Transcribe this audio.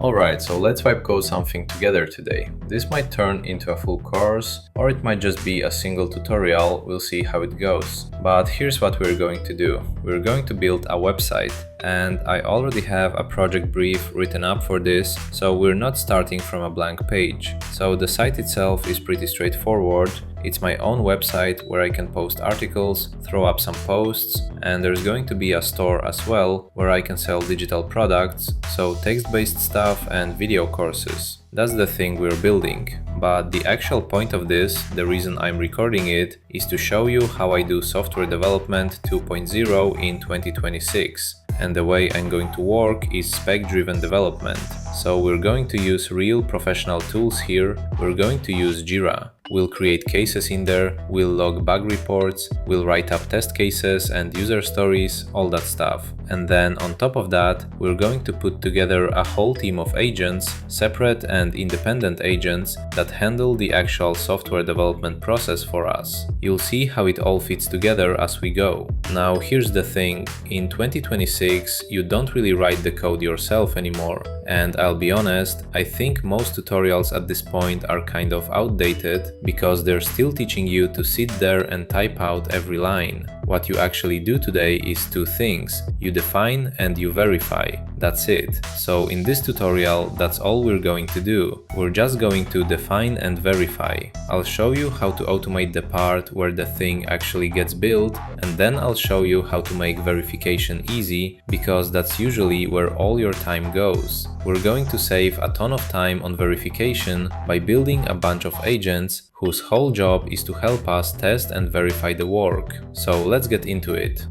Alright, so let's vibe code something together today. This might turn into a full course, or it might just be a single tutorial, we'll see how it goes. But here's what we're going to do. We're going to build a website, and I already have a project brief written up for this, so we're not starting from a blank page. So the site itself is pretty straightforward. It's my own website where I can post articles, throw up some posts, and there's going to be a store as well where I can sell digital products, so text-based stuff and video courses. That's the thing we're building. But the actual point of this, the reason I'm recording it, is to show you how I do software development 2.0 in 2026. And the way I'm going to work is spec-driven development. So we're going to use real professional tools here. We're going to use Jira. We'll create cases in there, we'll log bug reports, we'll write up test cases and user stories, all that stuff. And then on top of that, we're going to put together a whole team of agents, separate and independent agents that handle the actual software development process for us. You'll see how it all fits together as we go. Now here's the thing, in 2026 you don't really write the code yourself anymore. And I'll be honest, I think most tutorials at this point are kind of outdated because they're still teaching you to sit there and type out every line. What you actually do today is two things. You define and you verify. That's it. So in this tutorial, that's all we're going to do. We're just going to define and verify. I'll show you how to automate the part where the thing actually gets built, and then I'll show you how to make verification easy, because that's usually where all your time goes. We're going to save a ton of time on verification by building a bunch of agents whose whole job is to help us test and verify the work. So let's get into it.